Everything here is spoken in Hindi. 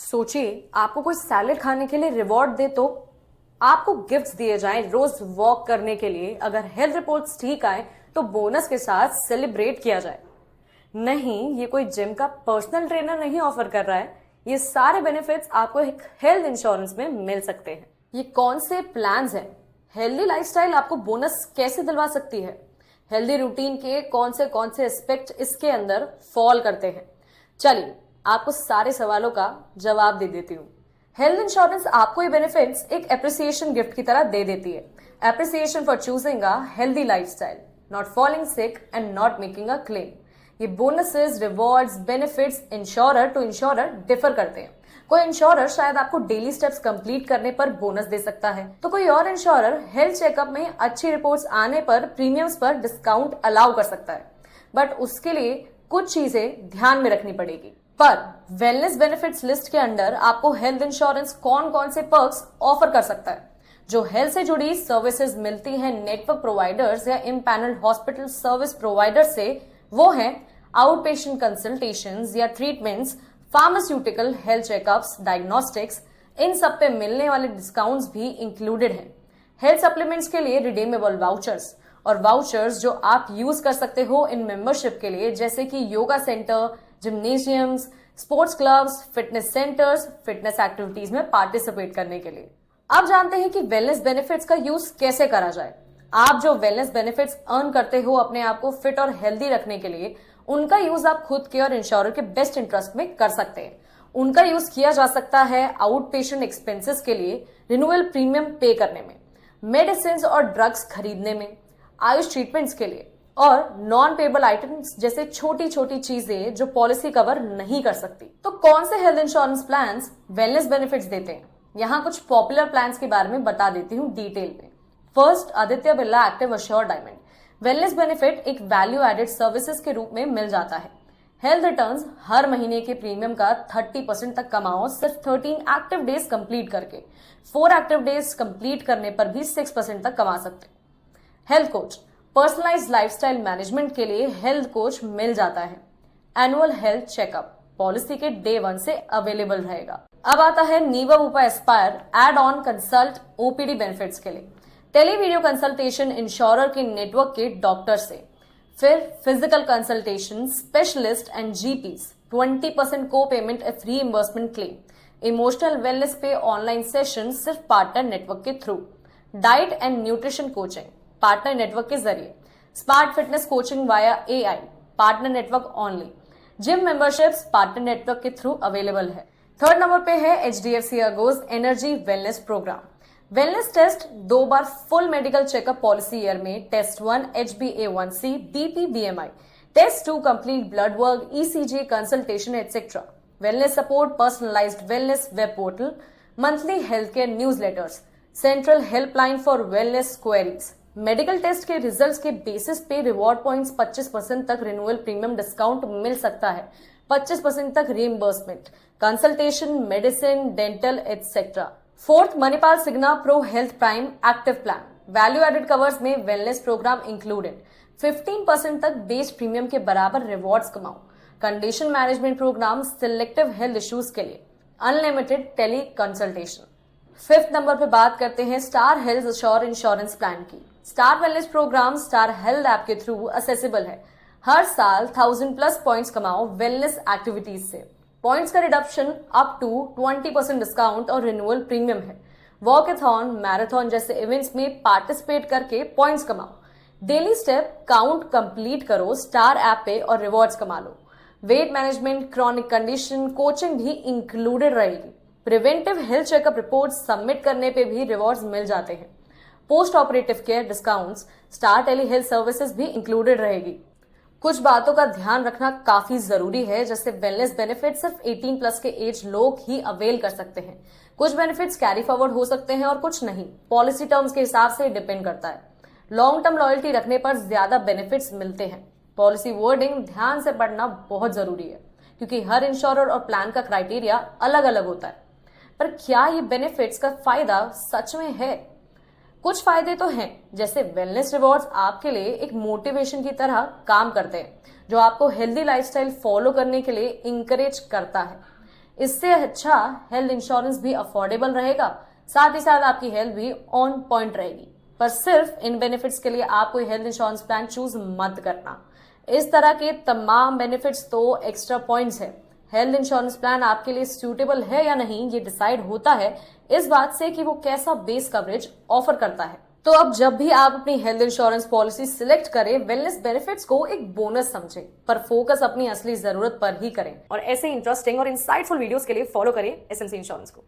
सोचिए आपको कोई सैलेड खाने के लिए रिवॉर्ड दे तो आपको गिफ्ट्स दिए जाएं रोज वॉक करने के लिए। अगर हेल्थ रिपोर्ट्स ठीक आए तो बोनस के साथ सेलिब्रेट किया जाए। नहीं, ये कोई जिम का पर्सनल ट्रेनर नहीं ऑफर कर रहा है। ये सारे बेनिफिट्स आपको एक हेल्थ इंश्योरेंस में मिल सकते हैं। ये कौन से प्लान्स हैं? हेल्दी लाइफस्टाइल आपको बोनस कैसे दिलवा सकती है? हेल्दी रूटीन के कौन से एस्पेक्ट इसके अंदर फॉल करते हैं? चलिए आपको सारे सवालों का जवाब दे देती हूँ। हेल्थ इंश्योरेंस आपको ये बेनिफिट्स एक एप्रिसिएशन गिफ्ट की तरह दे देती है। Appreciation for choosing a healthy lifestyle, not falling sick and not making a claim. ये bonuses, rewards, benefits insurer to insurer differ करते हैं। कोई इंश्योरर शायद आपको डेली स्टेप्स कंप्लीट करने पर बोनस दे सकता है, तो कोई और इंश्योरर हेल्थ चेकअप में अच्छी रिपोर्ट्स आने पर प्रीमियम्स पर डिस्काउंट अलाउ कर सकता है। बट उसके लिए कुछ चीजें ध्यान में रखनी पड़ेगी। पर वेलनेस बेनिफिट्स लिस्ट के अंडर आपको हेल्थ इंश्योरेंस कौन कौन से पर्क्स ऑफर कर सकता है? जो हेल्थ से जुड़ी सर्विसेज मिलती हैं नेटवर्क प्रोवाइडर्स या इम्पैनल्ड हॉस्पिटल सर्विस प्रोवाइडर से, वो हैं आउट पेशेंट कंसल्टेशंस या treatments, pharmaceutical, health checkups, diagnostics. इन सब पे मिलने वाले डिस्काउंट्स भी इंक्लूडेड हैं। हेल्थ सप्लीमेंट्स के लिए रिडीमेबल वाउचर्स और वाउचर्स जो आप यूज कर सकते हो इन मेंबरशिप के लिए, जैसे कि yoga centre, gymnasiums, sports clubs, fitness centres, fitness activities में पार्टिसिपेट करने के लिए। अब जानते हैं कि वेलनेस बेनिफिट्स का यूज कैसे करा जाए। आप जो वेलनेस बेनिफिट्स अर्न करते हो अपने आप को फिट और हेल्दी रखने के लिए, उनका यूज आप खुद के और इंश्योरर के बेस्ट इंटरेस्ट में कर सकते हैं। उनका यूज किया जा सकता है आउट पेशेंट एक्सपेंसेस के लिए, रिन्यूअल प्रीमियम पे करने में, मेडिसिन और ड्रग्स खरीदने में, आयुष ट्रीटमेंट्स के लिए, और नॉन पेबल आइटम्स जैसे छोटी छोटी चीजें जो पॉलिसी कवर नहीं कर सकती। तो कौन से health insurance plans wellness benefits देते हैं? यहाँ कुछ पॉपुलर प्लान्स के बारे में बता देती हूँ डिटेल में। First, Aditya Birla active assure diamond. Wellness benefit एक वैल्यू एडेड सर्विसेज के रूप में मिल जाता है। हेल्थ रिटर्न्स हर महीने के प्रीमियम का 30% तक कमाओ सिर्फ 13 एक्टिव डेज कंप्लीट करके। 4 एक्टिव डेज कंप्लीट करने पर भी 6% तक कमा सकते। Health coach, personalised lifestyle management के लिए हेल्थ कोच मिल जाता है। एनुअल हेल्थ चेकअप पॉलिसी के डे 1 से अवेलेबल रहेगा। अब आता है Niva Bupa aspire add on consult OPD benefits के लिए। टेली वीडियो कंसल्टेशन इंश्योरर के नेटवर्क के डॉक्टर से, फिर physical consultation specialist and GPs, 20% को payment free reimbursement claim, emotional wellness पे ऑनलाइन सेशन सिर्फ पार्टनर नेटवर्क के through, diet and nutrition coaching partner network के जरिए, smart fitness coaching via AI partner network only, gym memberships partner network के थ्रू अवेलेबल है। थर्ड नंबर पे है HDFC Ergo energy wellness programme. Wellness test 2 बार full medical checkup policy year में, test 1 HbA1c, BP, BMI, test 2 complete blood work, ECG consultation etcetera, wellness support, personalised wellness web portal, monthly health care newsletters, central helpline for wellness queries. Medical test के रिजल्ट्स के बेसिस पे रिवॉर्ड पॉइंट्स 25% तक रिन्यूअल प्रीमियम डिस्काउंट मिल सकता है, 25% तक reimbursement, consultation, medicine, dental etcetera. Fourth, Manipal Cigna pro health prime active plan, value added covers में वेलनेस प्रोग्राम इंक्लूडेड, 15% तक बेस प्रीमियम के बराबर रिवॉर्ड्स कमाओ, condition management programme selective health issues के लिए, unlimited tele consultation. Fifth number पे बात करते हैं Star Health assure insurance plan की। Star wellness programme Star Health app के थ्रू असेसिबल है। हर साल 1000+ पॉइंट्स कमाओ वेलनेस एक्टिविटीज से। पॉइंट्स का रिडक्शन अप टू 20% डिस्काउंट और रिन्यूअल प्रीमियम है। वॉकथॉन, मैराथन जैसे इवेंट्स में पार्टिसिपेट करके पॉइंट्स कमाओ। डेली स्टेप काउंट कंप्लीट करो स्टार ऐप पे और रिवॉर्ड्स कमा लो। Weight management, chronic condition coaching भी इंक्लूडेड रहेगी। Preventive health checkup report submit करने पे भी रिवॉर्ड्स मिल जाते हैं। Post operative care discounts, Star tele health services भी इंक्लूडेड रहेगी। कुछ बातों का ध्यान रखना काफी जरूरी है, जैसे वेलनेस बेनिफिट सिर्फ 18+ के एज लोग ही अवेल कर सकते हैं। कुछ बेनिफिट्स कैरी फॉरवर्ड हो सकते हैं और कुछ नहीं। पॉलिसी टर्म्स के हिसाब से डिपेंड करता है। लॉन्ग टर्म लॉयल्टी रखने पर ज्यादा बेनिफिट्स मिलते हैं। पॉलिसी वर्डिंग ध्यान से पढ़ना बहुत जरूरी है, क्योंकि हर इंश्योरर और प्लान का क्राइटेरिया अलग अलग होता है। पर क्या ये बेनिफिट्स का फायदा सच में है? कुछ फायदे तो हैं, जैसे वेलनेस रिवॉर्ड्स आपके लिए एक मोटिवेशन की तरह काम करते हैं, जो आपको हेल्दी लाइफस्टाइल फॉलो करने के लिए इंकरेज करता है। इससे अच्छा हेल्थ इंश्योरेंस भी अफोर्डेबल रहेगा, साथ ही साथ आपकी हेल्थ भी ऑन पॉइंट रहेगी। पर सिर्फ इन बेनिफिट्स के लिए आप कोई हेल्थ इंश्योरेंस प्लान चूज मत करना। इस तरह के तमाम बेनिफिट्स तो एक्स्ट्रा पॉइंट्स है। हेल्थ इंश्योरेंस प्लान आपके लिए सूटेबल है या नहीं, ये डिसाइड होता है इस बात से कि वो कैसा बेस कवरेज ऑफर करता है। तो अब जब भी आप अपनी हेल्थ इंश्योरेंस पॉलिसी सिलेक्ट करें, वेलनेस बेनिफिट्स को एक बोनस समझें, पर फोकस अपनी असली जरूरत पर ही करें। और ऐसे इंटरेस्टिंग और इंसाइटफुल वीडियोस के लिए फॉलो करें एसएमसी इंश्योरेंस को।